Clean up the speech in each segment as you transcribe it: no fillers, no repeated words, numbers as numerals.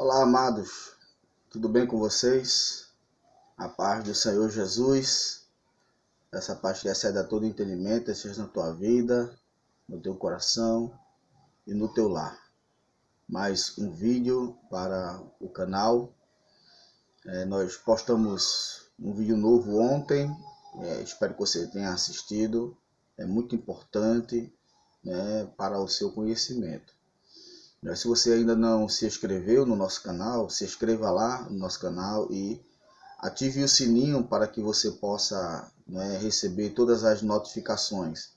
Olá, amados, tudo bem com vocês? A paz do Senhor Jesus, essa paz que excede a todo entendimento, esteja na tua vida, no teu coração e no teu lar. Mais um vídeo para o canal. Nós postamos um vídeo novo ontem, espero que você tenha assistido. É muito importante, para o seu conhecimento. Se você ainda não se inscreveu no nosso canal, se inscreva lá no nosso canal e ative o sininho para que você possa receber todas as notificações.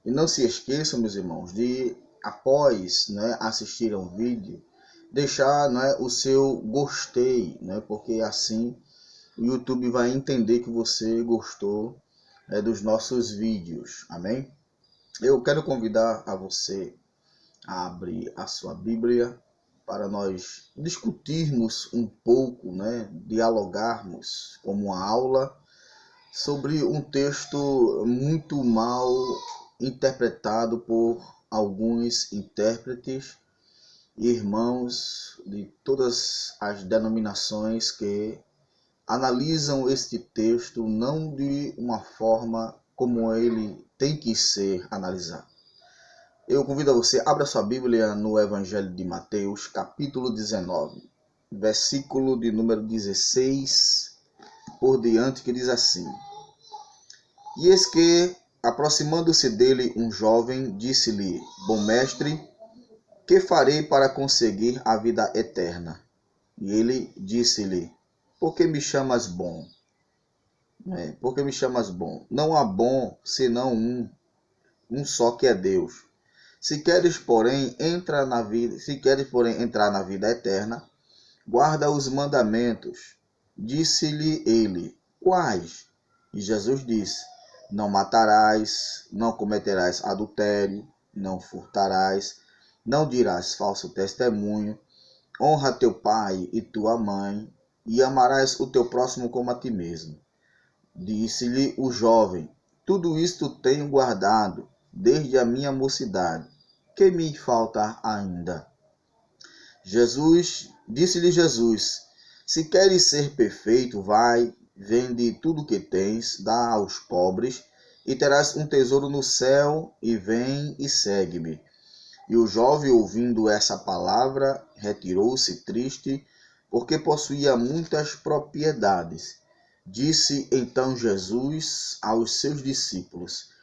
E não se esqueçam, meus irmãos, de após assistir ao vídeo, deixar o seu gostei, porque assim o YouTube vai entender que você gostou dos nossos vídeos. Amém? Eu quero convidar a você a abrir a sua Bíblia para nós discutirmos um pouco, dialogarmos como uma aula sobre um texto muito mal interpretado por alguns intérpretes e irmãos de todas as denominações que analisam este texto não de uma forma como ele tem que ser analisado. Eu convido a você, abra sua Bíblia no Evangelho de Mateus, capítulo 19, versículo de número 16 por diante, que diz assim: E eis que, aproximando-se dele um jovem, disse-lhe: Bom mestre, que farei para conseguir a vida eterna? E ele disse-lhe: Por que me chamas bom? Por que me chamas bom? Não há bom senão um só, que é Deus. Se queres, porém, entrar na vida eterna, guarda os mandamentos. Disse-lhe ele: Quais? E Jesus disse: Não matarás, não cometerás adultério, não furtarás, não dirás falso testemunho, honra teu pai e tua mãe, e amarás o teu próximo como a ti mesmo. Disse-lhe o jovem: Tudo isto tenho guardado desde a minha mocidade. Que me falta ainda? Disse-lhe Jesus: Se queres ser perfeito, vai, vende tudo que tens, dá aos pobres, e terás um tesouro no céu, e vem e segue-me. E o jovem, ouvindo essa palavra, retirou-se triste, porque possuía muitas propriedades. Disse então Jesus aos seus discípulos: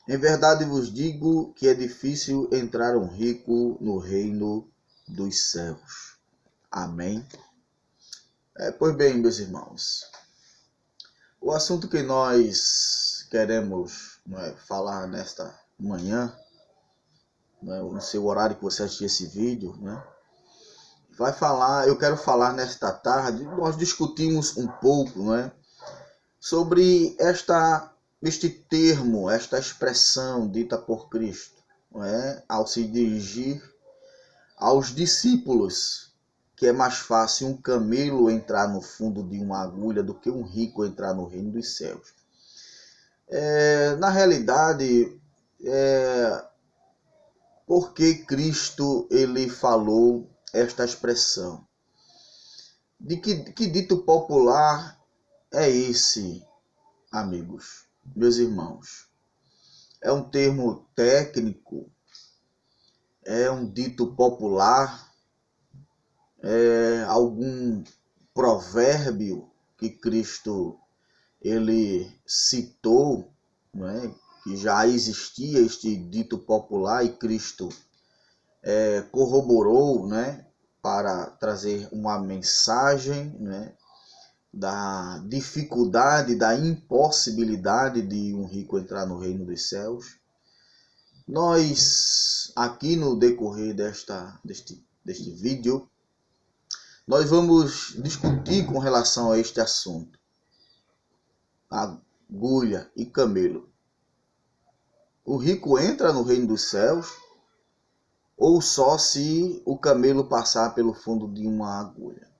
Em verdade vos digo que é difícil entrar um rico no reino dos céus. Amém? Pois bem, meus irmãos, o assunto que nós queremos falar nesta manhã, no seu horário que você assistir esse vídeo, eu quero falar nesta tarde, nós discutimos um pouco, sobre este termo, esta expressão dita por Cristo, ao se dirigir aos discípulos, que é mais fácil um camelo entrar no fundo de uma agulha do que um rico entrar no reino dos céus. Na realidade, por que Cristo ele falou esta expressão? De que dito popular é esse, amigos, meus irmãos? É um termo técnico? É um dito popular? É algum provérbio que Cristo ele citou, que já existia este dito popular e Cristo corroborou, para trazer uma mensagem, da dificuldade, da impossibilidade de um rico entrar no reino dos céus. Nós, aqui no decorrer deste vídeo, nós vamos discutir com relação a este assunto: agulha e camelo. O rico entra no reino dos céus ou só se o camelo passar pelo fundo de uma agulha?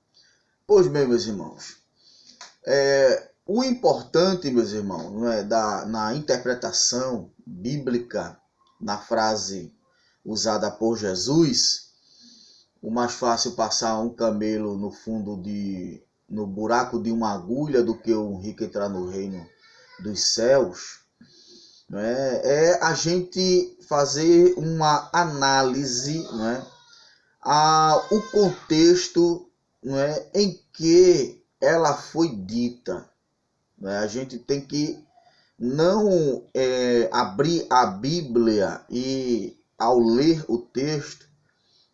Pois bem, meus irmãos, o importante, meus irmãos, na interpretação bíblica, na frase usada por Jesus, o mais fácil passar um camelo no buraco de uma agulha do que um rico entrar no reino dos céus, não é? É a gente fazer uma análise, não é? O contexto, não é, em que ela foi dita. Não é? A gente tem que não abrir a Bíblia e, ao ler o texto,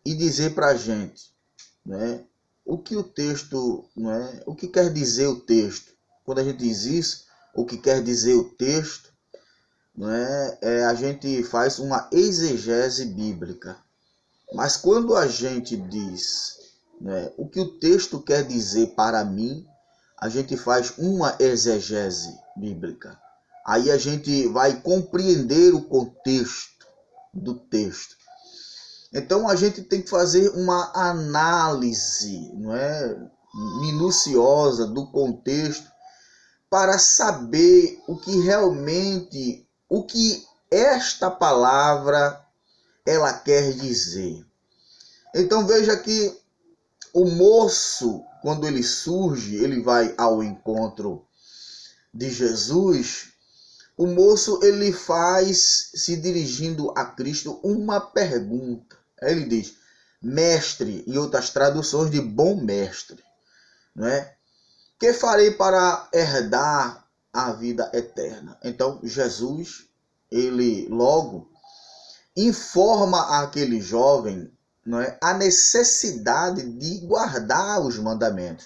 e dizer para a gente, né, o que o texto, né, o que quer dizer o texto. Quando a gente diz isso, o que quer dizer o texto, né, a gente faz uma exegese bíblica. Mas quando a gente diz, né, o que o texto quer dizer para mim, a gente faz uma exegese bíblica. Aí a gente vai compreender o contexto do texto. Então a gente tem que fazer uma análise, não é, minuciosa do contexto para saber o que esta palavra ela quer dizer. Então veja que o moço, quando ele surge, ele vai ao encontro de Jesus. O moço, ele faz, se dirigindo a Cristo, uma pergunta. Ele diz, mestre, em outras traduções de bom mestre, não é? Que farei para herdar a vida eterna? Então, Jesus, ele logo informa àquele jovem, não é, a necessidade de guardar os mandamentos.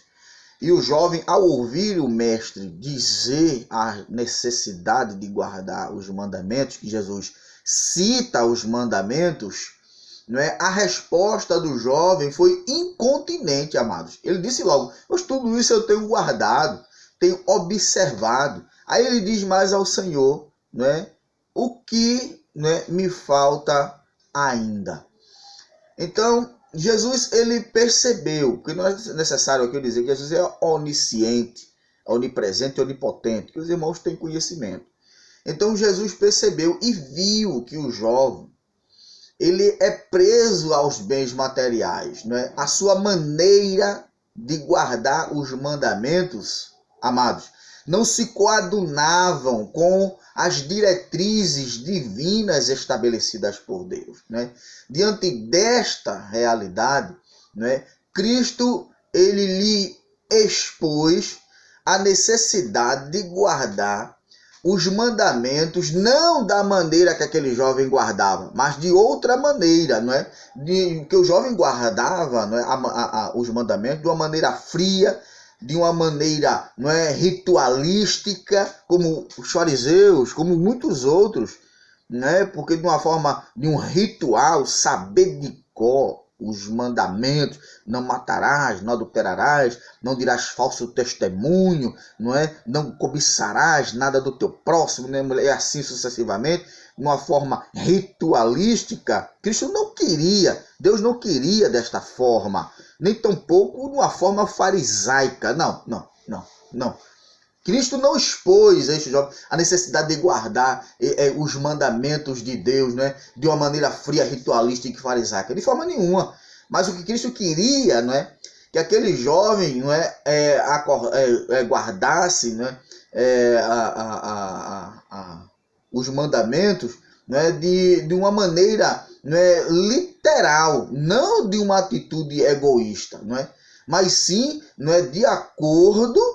E o jovem, ao ouvir o mestre dizer a necessidade de guardar os mandamentos, que Jesus cita os mandamentos, não é? A resposta do jovem foi incontinente, amados. Ele disse logo, mas tudo isso eu tenho guardado, tenho observado. Aí ele diz mais ao Senhor, não é? O que, né, me falta ainda. Então, Jesus, ele percebeu, que não é necessário aqui eu dizer que Jesus é onisciente, onipresente e onipotente, que os irmãos têm conhecimento. Então, Jesus percebeu e viu que o jovem, ele é preso aos bens materiais, né? A sua maneira de guardar os mandamentos, amados, não se coadunavam com as diretrizes divinas estabelecidas por Deus, né? Diante desta realidade, né, Cristo, ele lhe expôs a necessidade de guardar os mandamentos, não da maneira que aquele jovem guardava, mas de outra maneira, não é? Que o jovem guardava, não é, os mandamentos de uma maneira fria, de uma maneira, não é, ritualística, como os fariseus, como muitos outros, né? Porque de uma forma, de um ritual, saber de cor os mandamentos, não matarás, não adulterarás, não dirás falso testemunho, não é? Não cobiçarás nada do teu próximo, né? E assim sucessivamente, de uma forma ritualística. Cristo não queria, Deus não queria desta forma, nem tampouco de uma forma farisaica. Não. Cristo não expôs este jovem a necessidade de guardar os mandamentos de Deus, né, de uma maneira fria, ritualística e farisaica, de forma nenhuma. Mas o que Cristo queria, não é, que aquele jovem, não é, guardasse, né, os mandamentos, né, de uma maneira, né, literal, não de uma atitude egoísta, não é, mas sim, não é, de acordo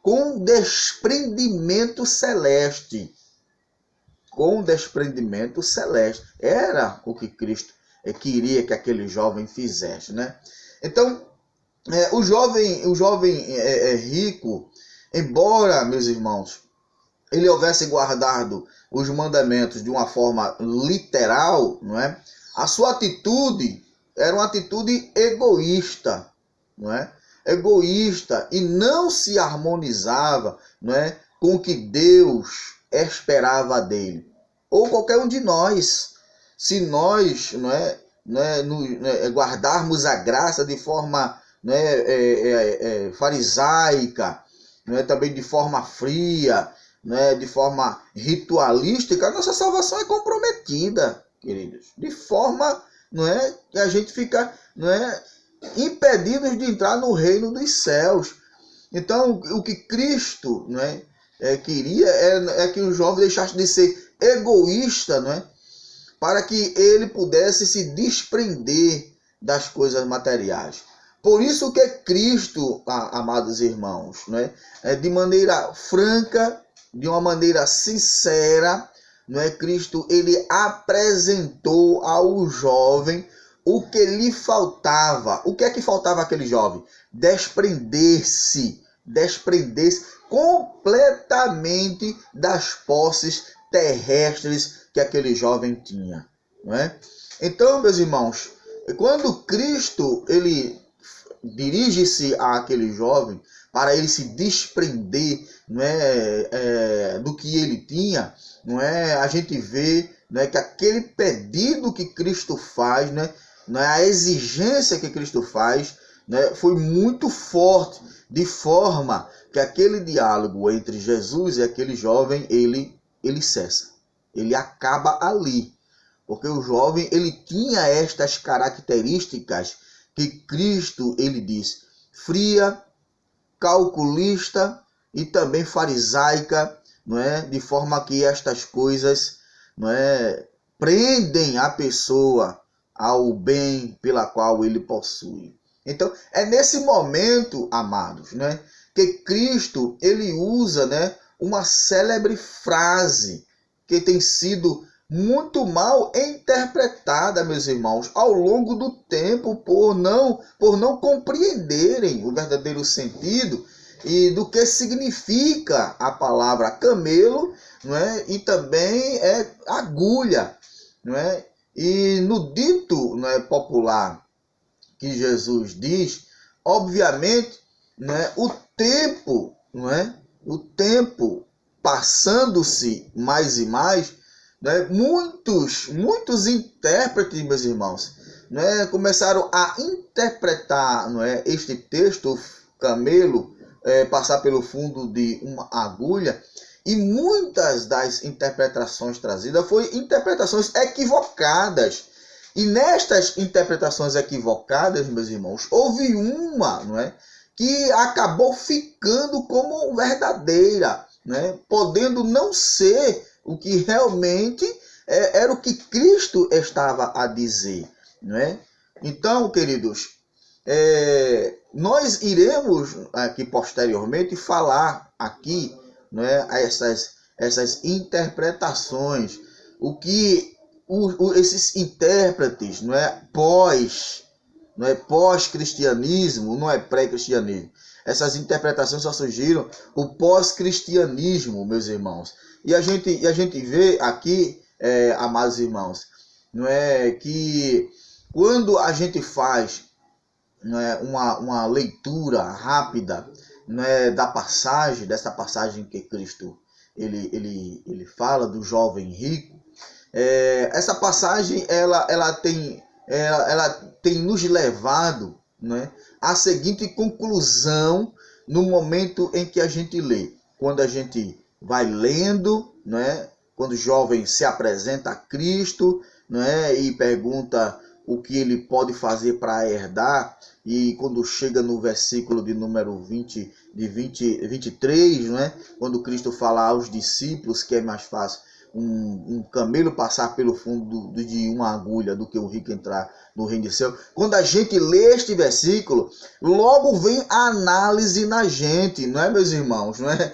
com o desprendimento celeste. Com o desprendimento celeste. Era o que Cristo queria que aquele jovem fizesse, né? Então, o jovem rico, embora, meus irmãos, ele houvesse guardado os mandamentos de uma forma literal, não é? A sua atitude era uma atitude egoísta, não é? Egoísta, e não se harmonizava, não é, com o que Deus esperava dele. Ou qualquer um de nós, se nós guardarmos a graça de forma farisaica, também de forma fria, de forma ritualística, nossa salvação é comprometida, queridos, de forma não é? E a gente fica, não é, impedidos de entrar no reino dos céus. Então, o que Cristo, não é, queria é que o jovem deixasse de ser egoísta, não é? Para que ele pudesse se desprender das coisas materiais. Por isso que Cristo, amados irmãos, não é, de maneira franca, de uma maneira sincera, não é, Cristo, ele apresentou ao jovem o que lhe faltava. O que é que faltava àquele jovem? Desprender-se completamente das posses terrestres que aquele jovem tinha, não é? Então, meus irmãos, quando Cristo ele dirige-se àquele jovem para ele se desprender, não é, do que ele tinha, não é? A gente vê, não é, que aquele pedido que Cristo faz, né, não é, a exigência que Cristo faz, né, foi muito forte, de forma que aquele diálogo entre Jesus e aquele jovem ele cessa, ele acaba ali, porque o jovem ele tinha estas características que Cristo ele diz, fria, calculista e também farisaica, não é? De forma que estas coisas, não é, prendem a pessoa ao bem pela qual ele possui. Então, é nesse momento, amados, né, que Cristo ele usa, né, uma célebre frase que tem sido muito mal interpretada, meus irmãos, ao longo do tempo, por não compreenderem o verdadeiro sentido e do que significa a palavra camelo, não é? E também agulha, não é? E no dito, não é, popular que Jesus diz, obviamente, não é, o tempo, não é? O tempo passando-se mais e mais, né? Muitos intérpretes, meus irmãos, né, começaram a interpretar, não é, este texto, o camelo passar pelo fundo de uma agulha, e muitas das interpretações trazidas foram interpretações equivocadas. E nestas interpretações equivocadas, meus irmãos, houve uma, não é, que acabou ficando como verdadeira, né, podendo não ser o que realmente era o que Cristo estava a dizer, não é? Então, queridos, nós iremos aqui posteriormente falar aqui, não é, essas interpretações, o que esses intérpretes, não é, pós-cristianismo, não é pré-cristianismo. Essas interpretações só surgiram o pós-cristianismo, meus irmãos. E a gente vê aqui, amados irmãos, não é, que quando a gente faz, não é, uma leitura rápida, não é, dessa passagem que Cristo ele fala do jovem rico, essa passagem ela tem nos levado, né, à seguinte conclusão no momento em que a gente lê. Quando a gente vai lendo, né, quando o jovem se apresenta a Cristo, né, e pergunta o que ele pode fazer para herdar, e quando chega no versículo de número 23, né, quando Cristo fala aos discípulos que é mais fácil um camelo passar pelo fundo de uma agulha do que o rico entrar no reino de céu. Quando a gente lê este versículo, logo vem a análise na gente, não é, meus irmãos? Não é?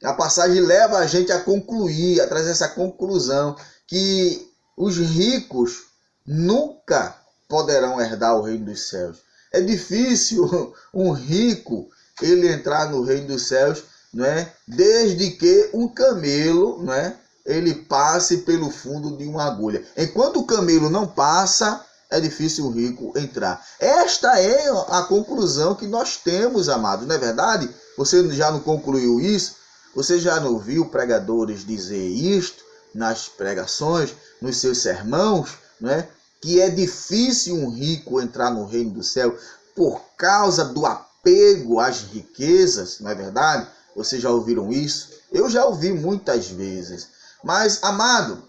A passagem leva a gente a concluir, a trazer essa conclusão, que os ricos nunca poderão herdar o reino dos céus. É difícil um rico ele entrar no reino dos céus, não é? Desde que um camelo, não é, ele passe pelo fundo de uma agulha. Enquanto o camelo não passa, é difícil o rico entrar. Esta é a conclusão que nós temos, amados, não é verdade? Você já não concluiu isso? Você já não viu pregadores dizer isto nas pregações, nos seus sermãos, não é? Que é difícil um rico entrar no reino do céu por causa do apego às riquezas, não é verdade? Vocês já ouviram isso? Eu já ouvi muitas vezes. Mas, amado,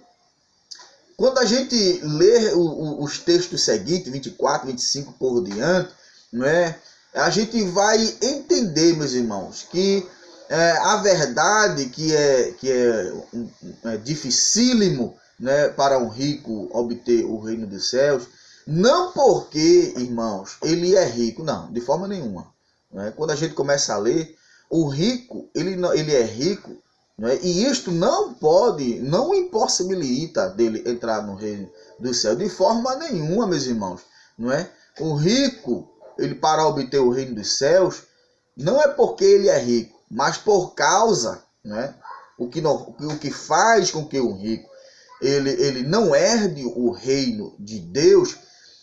quando a gente lê os textos seguintes, 24, 25 por diante, não é? A gente vai entender, meus irmãos, que a verdade é dificílimo, né, para um rico obter o reino dos céus, não porque, irmãos, ele é rico, não, de forma nenhuma. Né? Quando a gente começa a ler, o rico, ele é rico, né? E isto não impossibilita dele entrar no reino do céu, de forma nenhuma, meus irmãos. Não é? O rico, ele para obter o reino dos céus, não é porque ele é rico, mas por causa, né? O que faz com que o rico ele não herde o reino de Deus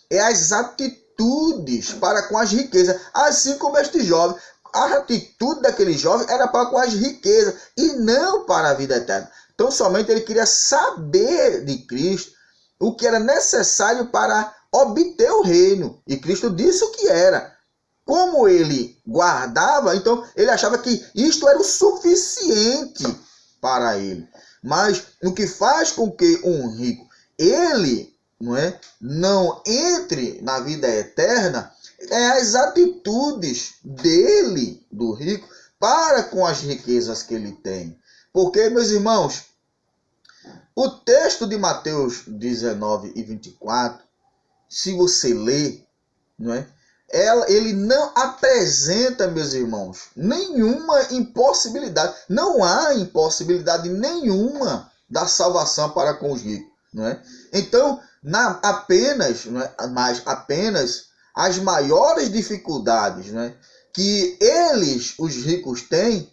é as atitudes para com as riquezas, assim como este jovem. A atitude daquele jovem era para com as riquezas e não para a vida eterna. Então somente ele queria saber de Cristo o que era necessário para obter o reino. E Cristo disse o que era. Como ele guardava, então ele achava que isto era o suficiente para ele. Mas o que faz com que um rico, ele não entre na vida eterna, é as atitudes dele, do rico, para com as riquezas que ele tem. Porque, meus irmãos, o texto de Mateus 19 e 24, se você ler, ele não apresenta, meus irmãos, nenhuma impossibilidade. Não há impossibilidade nenhuma da salvação para com os ricos. Então, apenas as maiores dificuldades que os ricos têm,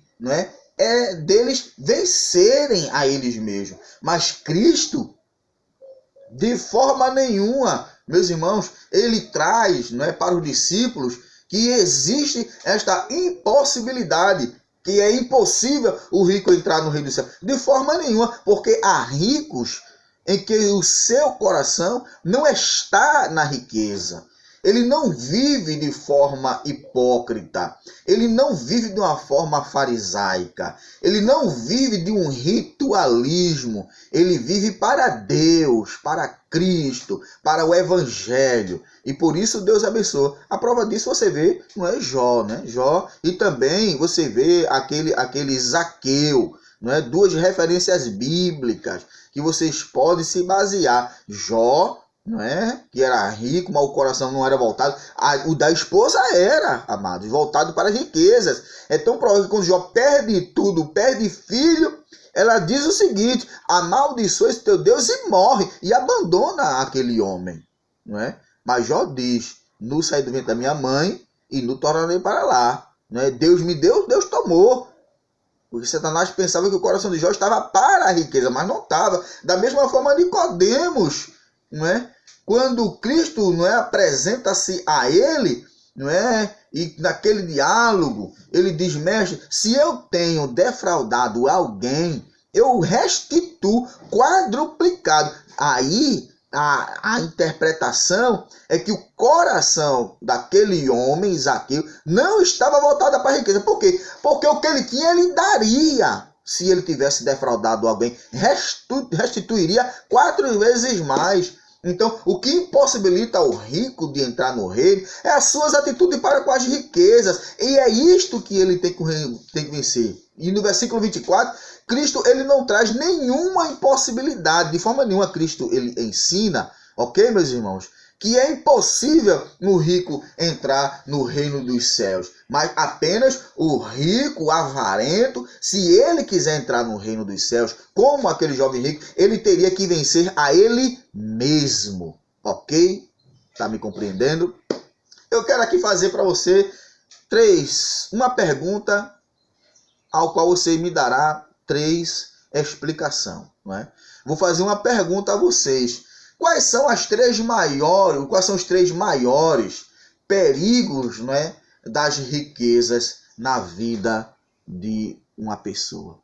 é deles vencerem a eles mesmos. Mas Cristo, de forma nenhuma, meus irmãos, ele traz para os discípulos que existe esta impossibilidade, que é impossível o rico entrar no reino do céu. De forma nenhuma, porque há ricos em que o seu coração não está na riqueza. Ele não vive de forma hipócrita. Ele não vive de uma forma farisaica. Ele não vive de um ritualismo. Ele vive para Deus, para Cristo, para o Evangelho. E por isso Deus abençoa. A prova disso você vê, Jó, Jó. E também você vê aquele Zaqueu. Duas referências bíblicas que vocês podem se basear. Jó, que era rico, mas o coração não era voltado. O da esposa era, amados, voltado para as riquezas. É tão provável que quando Jó perde tudo, perde filho, ela diz o seguinte: amaldiçoa esse teu Deus e morre, e abandona aquele homem. Mas Jó diz: no saí do ventre da minha mãe e no tornarei para lá. Deus me deu, Deus tomou. Porque Satanás pensava que o coração de Jó estava para a riqueza, mas não estava. Da mesma forma, Nicodemos, quando Cristo apresenta-se a ele, e naquele diálogo, ele diz: mestre, se eu tenho defraudado alguém, eu restituo quadruplicado. Aí, a interpretação é que o coração daquele homem, Zaqueu, não estava voltado para a riqueza. Por quê? Porque o que ele tinha, ele daria. Se ele tivesse defraudado alguém, restituiria 4 vezes mais. Então, o que impossibilita o rico de entrar no reino é as suas atitudes para com as riquezas. E é isto que ele tem que vencer. E no versículo 24, Cristo ele não traz nenhuma impossibilidade. De forma nenhuma, Cristo ele ensina, ok, meus irmãos, que é impossível o rico entrar no reino dos céus. Mas apenas o rico, o avarento, se ele quiser entrar no reino dos céus, como aquele jovem rico, ele teria que vencer a ele mesmo. Ok? Está me compreendendo? Eu quero aqui fazer para você uma pergunta ao qual você me dará 3 explicações. Vou fazer uma pergunta a vocês. Quais são os 3 maiores perigos das riquezas na vida de uma pessoa,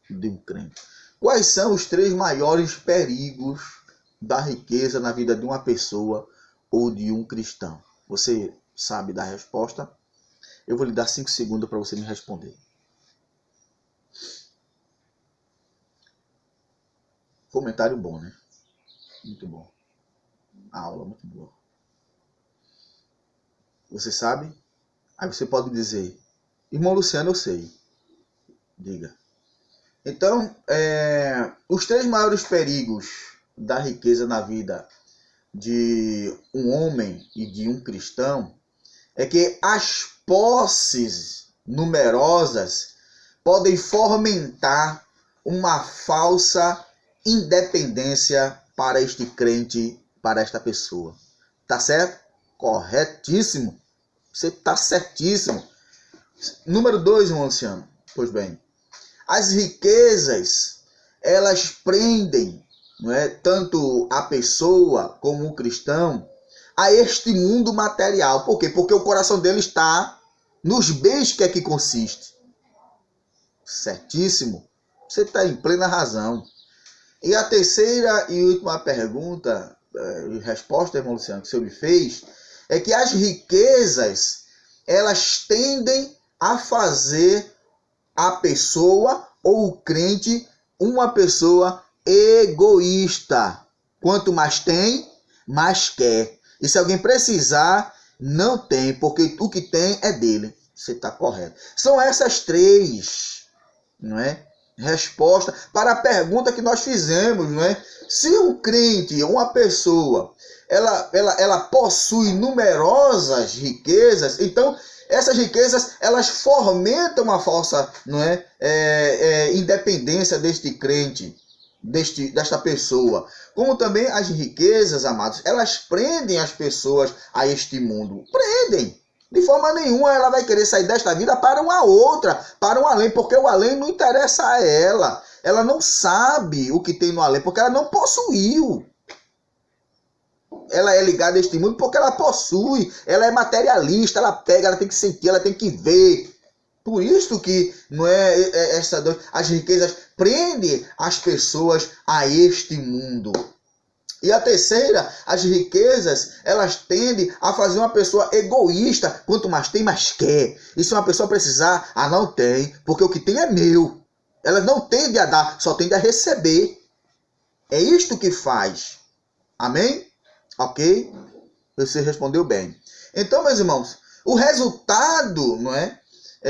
de um crente? Quais são os 3 maiores perigos da riqueza na vida de uma pessoa ou de um cristão? Você sabe da resposta? Eu vou lhe dar 5 segundos para você me responder. Comentário bom, Muito bom. A aula muito boa. Você sabe? Aí você pode dizer, irmão Luciano, eu sei. Diga. Então, os 3 maiores perigos da riqueza na vida de um homem e de um cristão é que as posses numerosas podem fomentar uma falsa independência para este crente, para esta pessoa. Tá certo? Corretíssimo. Você tá certíssimo. Número 2, irmão Luciano. Pois bem, as riquezas, elas prendem, não é, tanto a pessoa como o cristão a este mundo material. Por quê? Porque o coração dele está nos bens que aqui consiste. Certíssimo. Você está em plena razão. E a terceira e última pergunta, resposta, irmão Luciano, que o senhor me fez, é que as riquezas, elas tendem a fazer a pessoa ou o crente uma pessoa egoísta. Quanto mais tem, mais quer. E se alguém precisar, não tem, porque o que tem é dele. Você está correto. São essas 3, não é, resposta para a pergunta que nós fizemos, não é? Se um crente, uma pessoa, ela possui numerosas riquezas, então essas riquezas, elas fomentam uma falsa, não é, independência deste crente, desta pessoa. Como também as riquezas, amados, elas prendem as pessoas a este mundo. Prendem. De forma nenhuma ela vai querer sair desta vida para uma outra, para um além, porque o além não interessa a ela. Ela não sabe o que tem no além, porque ela não possuiu. Ela é ligada a este mundo porque ela possui, ela é materialista, ela pega, ela tem que sentir, ela tem que ver. Por isso que não é as riquezas prendem as pessoas a este mundo. E a terceira, as riquezas, elas tendem a fazer uma pessoa egoísta. Quanto mais tem, mais quer. E se uma pessoa precisar, não tem, porque o que tem é meu. Ela não tende a dar, só tende a receber. É isto que faz. Amém? Ok? Você respondeu bem. Então, meus irmãos, o resultado, não é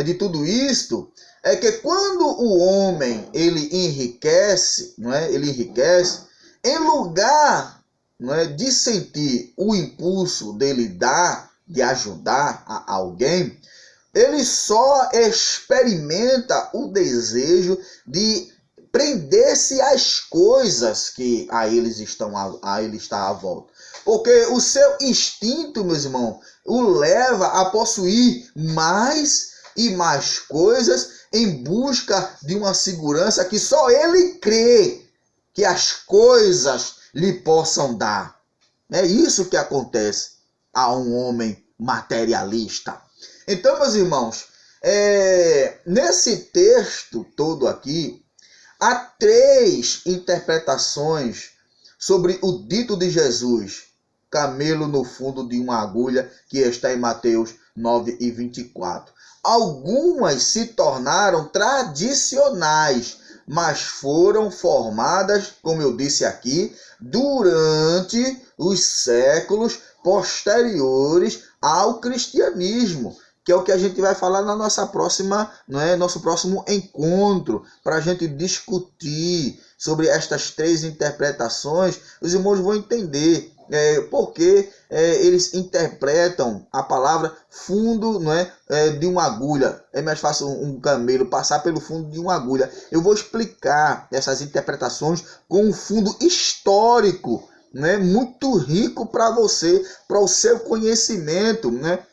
de tudo isto é que quando o homem ele enriquece, não é? Ele enriquece, em lugar, não é, de sentir o impulso dele dar, de ajudar a alguém, ele só experimenta o desejo de prender-se às coisas que a ele está à volta. Porque o seu instinto, meus irmãos, o leva a possuir mais e mais coisas em busca de uma segurança que só ele crê que as coisas lhe possam dar. É isso que acontece a um homem materialista. Então, meus irmãos, nesse texto todo aqui, há 3 interpretações sobre o dito de Jesus, camelo no fundo de uma agulha, que está em Mateus 9:24. Algumas se tornaram tradicionais, mas foram formadas, como eu disse aqui, durante os séculos posteriores ao cristianismo, que é o que a gente vai falar na nossa próxima, nosso próximo encontro, para a gente discutir sobre estas 3 interpretações. Os irmãos vão entender porque eles interpretam a palavra fundo, de uma agulha. É mais fácil um camelo passar pelo fundo de uma agulha. Eu vou explicar essas interpretações com um fundo histórico, muito rico para você, para o seu conhecimento,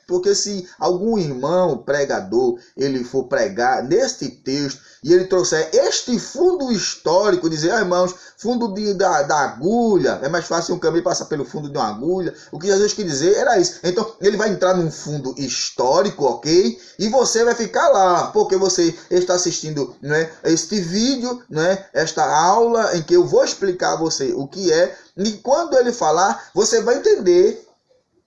porque se algum irmão pregador ele for pregar neste texto e ele trouxer este fundo histórico, dizer, irmãos, fundo da agulha, é mais fácil um camelo passar pelo fundo de uma agulha, o que Jesus quis dizer era isso. Então ele vai entrar num fundo histórico, ok? E você vai ficar lá, porque você está assistindo este vídeo, esta aula em que eu vou explicar a você o que é. E quando ele falar, você vai entender.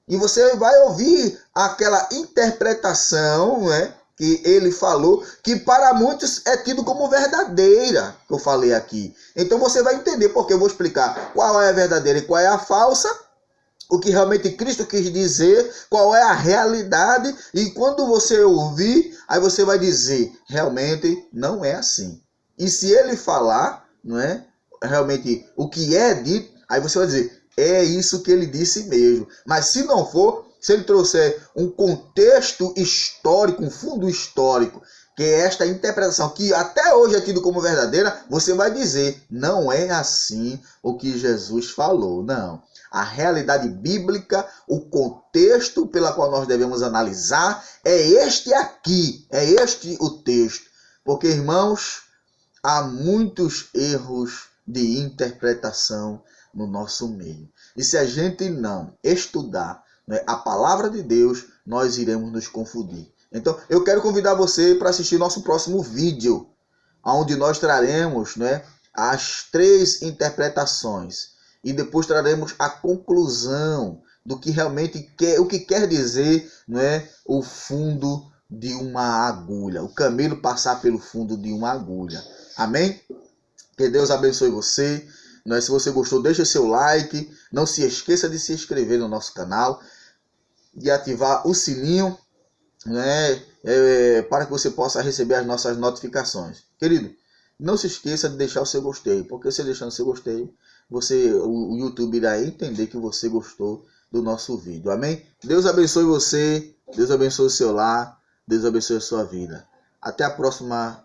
E você vai ouvir aquela interpretação, que ele falou, que para muitos é tido como verdadeira, que eu falei aqui. Então você vai entender, porque eu vou explicar qual é a verdadeira e qual é a falsa, o que realmente Cristo quis dizer, qual é a realidade, e quando você ouvir, aí você vai dizer, realmente não é assim. E se ele falar, não é, realmente o que é dito, aí você vai dizer, é isso que ele disse mesmo. Mas se não for, se ele trouxer um contexto histórico, um fundo histórico, que é esta interpretação que até hoje é tido como verdadeira, você vai dizer, não é assim o que Jesus falou, não. A realidade bíblica, o contexto pela qual nós devemos analisar, é este aqui, é este o texto. Porque, irmãos, há muitos erros de interpretação no nosso meio. E se a gente não estudar, né, a palavra de Deus, nós iremos nos confundir. Então, eu quero convidar você para assistir nosso próximo vídeo, onde nós traremos, né, as 3 interpretações. E depois traremos a conclusão do que realmente quer, o que quer dizer, não é, o fundo de uma agulha, o camelo passar pelo fundo de uma agulha. Amém? Que Deus abençoe você. Não é, se você gostou, deixa seu like. Não se esqueça de se inscrever no nosso canal, de ativar o sininho, né, para que você possa receber as nossas notificações. Querido, não se esqueça de deixar o seu gostei, porque você deixando o seu gostei, o YouTube irá entender que você gostou do nosso vídeo. Amém? Deus abençoe você, Deus abençoe o seu lar, Deus abençoe a sua vida. Até a próxima,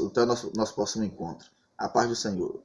até o nosso próximo encontro. A paz do Senhor.